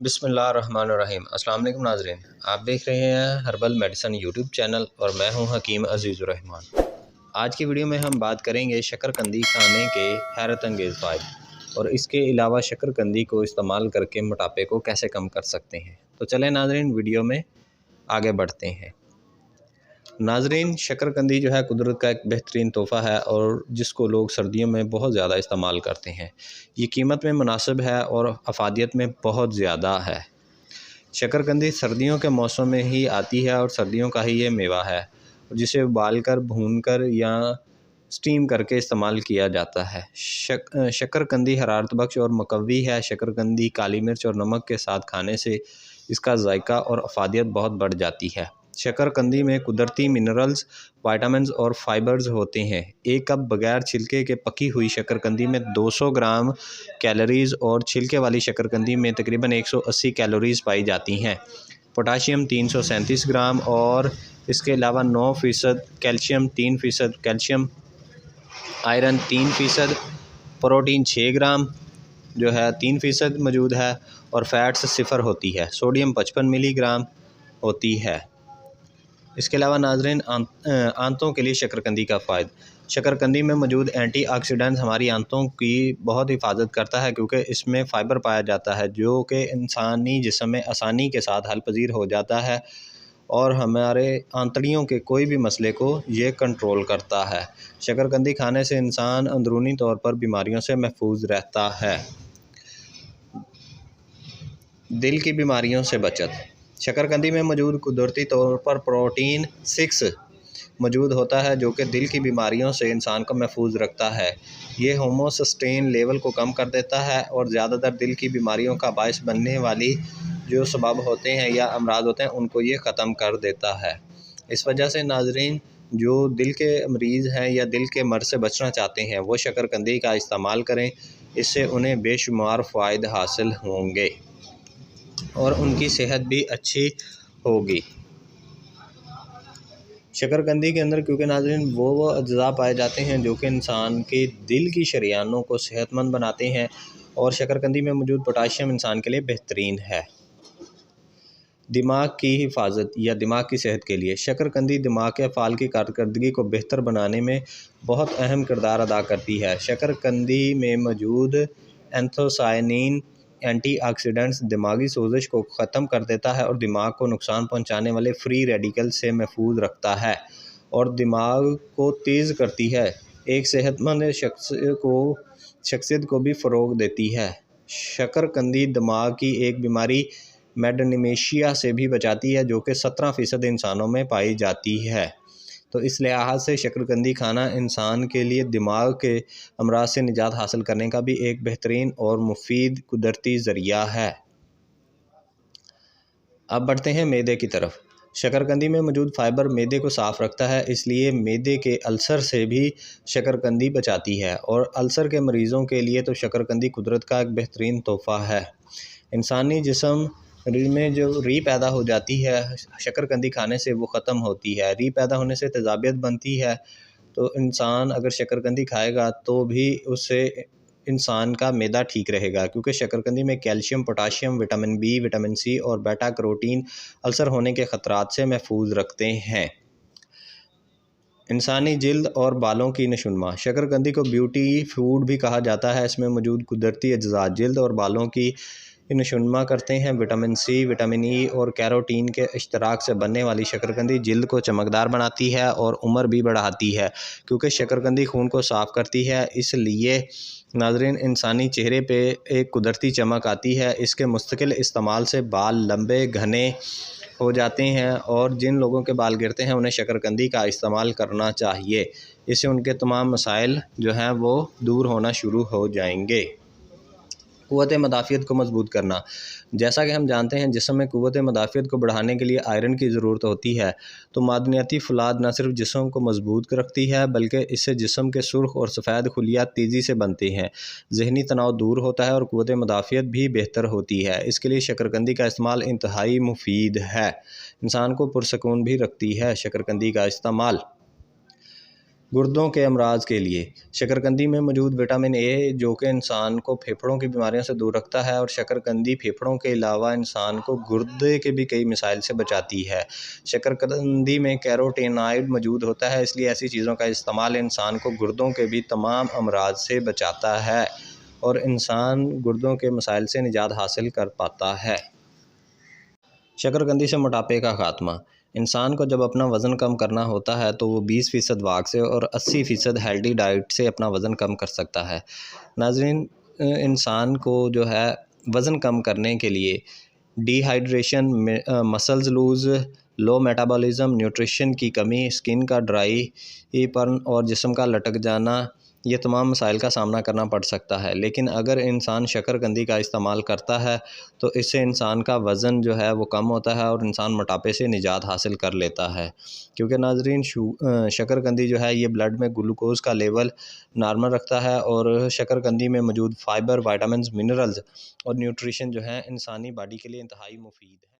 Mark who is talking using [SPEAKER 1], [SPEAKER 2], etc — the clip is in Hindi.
[SPEAKER 1] बिस्मिल्लाहिर्रहमानिर्रहीम। अस्सलाम वालेकुम नाज़रीन, आप देख रहे हैं हर्बल मेडिसन यूट्यूब चैनल और मैं हूं हकीम अज़ीज़ुर्रहमान। आज की वीडियो में हम बात करेंगे शकरकंदी खाने के हैरत अंगेज़ फ़ायदे और इसके अलावा शकरकंदी को इस्तेमाल करके मोटापे को कैसे कम कर सकते हैं। तो चलें नाज़रीन, वीडियो में आगे बढ़ते हैं। नाज़रीन, शकरकंदी जो है कुदरत का एक बेहतरीन तोहफ़ा है और जिसको लोग सर्दियों में बहुत ज़्यादा इस्तेमाल करते हैं। ये कीमत में मुनासिब है और अफादियत में बहुत ज़्यादा है। शकरकंदी सर्दियों के मौसम में ही आती है और सर्दियों का ही ये मेवा है जिसे उबालकर, भूनकर या स्टीम करके इस्तेमाल किया जाता है। शकरकंदी हरारत बख्श और मुकव्वी है। शकरकंदी काली मिर्च और नमक के साथ खाने से इसका जायका और अफादियत बहुत बढ़ जाती है। शकरकंदी में कुदरती मिनरल्स, विटामिन्स और फाइबर्स होते हैं। एक कप बगैर छिलके के पकी हुई शकरकंदी में 200 ग्राम कैलोरीज़ और छिलके वाली शकरकंदी में तकरीबन 180 कैलोरीज़ पाई जाती हैं। पोटाशियम 337 ग्राम और इसके अलावा 9% कैल्शियम, 3% कैल्शियम, आयरन 3%, प्रोटीन 6 ग्राम जो है 3% मौजूद है और फैट्स 0 होती है। सोडियम 55 मिलीग्राम होती है। इसके अलावा नाज़रीन, आंतों के लिए शकरकंदी का फ़ायदा। शकरकंदी में मौजूद एंटीऑक्सीडेंट्स हमारी आंतों की बहुत हिफाजत करता है क्योंकि इसमें फ़ाइबर पाया जाता है जो कि इंसानी जिस्म में आसानी के साथ हल पजीर हो जाता है और हमारे आंतड़ियों के कोई भी मसले को ये कंट्रोल करता है। शकरकंदी खाने से इंसान अंदरूनी तौर पर बीमारियों से महफूज रहता है। दिल की बीमारियों से बचत। शकरकंदी में मौजूद कुदरती तौर पर प्रोटीन 6 मौजूद होता है जो कि दिल की बीमारियों से इंसान को महफूज रखता है। ये होमोसिस्टेन लेवल को कम कर देता है और ज़्यादातर दिल की बीमारियों का बायस बनने वाली जो सबब होते हैं या अमराज होते हैं उनको ये ख़त्म कर देता है। इस वजह से नाज़रीन, जो दिल के मरीज़ हैं या दिल के मर्ज़ से बचना चाहते हैं वो शकरकंदी का इस्तेमाल करें। इससे उन्हें बेशुमार फ़ायदे हासिल होंगे और उनकी सेहत भी अच्छी होगी। शकरकंदी के अंदर क्योंकि नाज़रीन वो अज्ज़ा पाए जाते हैं जो कि इंसान के दिल की शरीयानों को सेहतमंद बनाते हैं और शकरकंदी में मौजूद पोटाशियम इंसान के लिए बेहतरीन है। दिमाग की हिफाजत या दिमाग की सेहत के लिए शकरकंदी दिमाग के अफ़ाल की कारकर्दगी को बेहतर बनाने में बहुत अहम किरदार अदा करती है। शकरकंदी में मौजूद एंथोसायनिन एंटीऑक्सीडेंट्स दिमागी सोजिश को ख़त्म कर देता है और दिमाग को नुकसान पहुंचाने वाले फ्री रेडिकल से महफूज रखता है और दिमाग को तेज़ करती है। एक सेहतमंद शख्सियत को भी फ़रोग़ देती है। शकरकंदी दिमाग की एक बीमारी मेडनिमेशिया से भी बचाती है जो कि 17% इंसानों में पाई जाती है। तो इस लिहाज से शकरकंदी खाना इंसान के लिए दिमाग के अमराज से निजात हासिल करने का भी एक बेहतरीन और मुफीद कुदरती ज़रिया है। अब बढ़ते हैं मैदे की तरफ। शकरकंदी में मौजूद फ़ाइबर मैदे को साफ़ रखता है, इसलिए मैदे के अल्सर से भी शकरकंदी बचाती है और अल्सर के मरीज़ों के लिए तो शकरकंदी कुदरत का एक बेहतरीन तोहफ़ा है। इंसानी जिस्म में जो री पैदा हो जाती है शकरकंदी खाने से वो ख़त्म होती है। री पैदा होने से तेज़ाबियत बनती है, तो इंसान अगर शकरकंदी खाएगा तो भी उससे इंसान का मैदा ठीक रहेगा क्योंकि शकरकंदी में calcium, potassium, vitamin B, vitamin C और बेटा कैरोटीन अल्सर होने के ख़तरात से महफूज रखते हैं। इंसानी जिल्द और बालों की नशुनमा। शकरकंदी को ब्यूटी फूड भी कहा जाता है। इसमें मौजूद कुदरती अज्जा जिल्द और बालों की नशुनमा करते हैं। विटामिन सी, विटामिन ई और कैरोटीन के इश्तराक से बनने वाली शकरकंदी जिल्द को चमकदार बनाती है और उम्र भी बढ़ाती है क्योंकि शकरकंदी खून को साफ़ करती है। इसलिए नाज़रीन, इंसानी चेहरे पे एक कुदरती चमक आती है। इसके मुस्तकिल इस्तेमाल से बाल लंबे घने हो जाते हैं और जिन लोगों के बाल गिरते हैं उन्हें शकरकंदी का इस्तेमाल करना चाहिए। इससे उनके तमाम मसाइल जो हैं वो दूर होना शुरू हो जाएंगे। क़ुव्वत मदाफ़ियत को मज़बूत करना। जैसा कि हम जानते हैं जिस्म में क़ुव्वत मदाफ़ियत को बढ़ाने के लिए आयरन की ज़रूरत होती है, तो मादनियाती फ़ौलाद न सिर्फ जिस्म को मज़बूत रखती है बल्कि इससे जिस्म के सुर्ख और सफ़ेद खुलियात तेज़ी से बनते हैं, जहनी तनाव दूर होता है और क़ुव्वत मदाफ़ियत भी बेहतर होती है। इसके लिए शकरकंदी का इस्तेमाल इंतहाई मुफीद है। इंसान को पुरसकून भी रखती है शकरकंदी का इस्तेमाल। गुर्दों के अमराज के लिए शकरकंदी में मौजूद विटामिन ए जो कि इंसान को फेफड़ों की बीमारियों से दूर रखता है, और शकरकंदी फेफड़ों के अलावा इंसान को गुर्दे के भी कई मसाइल से बचाती है। शकरकंदी में कैरोटीनॉइड मौजूद होता है, इसलिए ऐसी चीज़ों का इस्तेमाल इंसान को गुर्दों के भी तमाम अमराज से बचाता है और इंसान गुर्दों के मसाइल से निजात हासिल कर पाता है। शकरकंदी से मोटापे का खात्मा। इंसान को जब अपना वज़न कम करना होता है तो वो 20% वाक से और 80% हेल्दी डाइट से अपना वज़न कम कर सकता है। नाज़रीन, इंसान को जो है वज़न कम करने के लिए डिहाइड्रेशन, मसल्स लूज़, लो मेटाबॉलिज्म, न्यूट्रिशन की कमी, स्किन का ड्राईपन और जिस्म का लटक जाना, ये तमाम मसाइल का सामना करना पड़ सकता है। लेकिन अगर इंसान शकरकंदी का इस्तेमाल करता है तो इससे इंसान का वज़न जो है वो कम होता है और इंसान मोटापे से निजात हासिल कर लेता है। क्योंकि नाज़रीन, शकरकंदी जो है ये ब्लड में ग्लूकोज़ का लेवल नॉर्मल रखता है और शकरकंदी में मौजूद फ़ाइबर, विटामिन्स, मिनरल्स और न्यूट्रिशन जो है इंसानी बॉडी के लिए इंतहाई मुफीद है।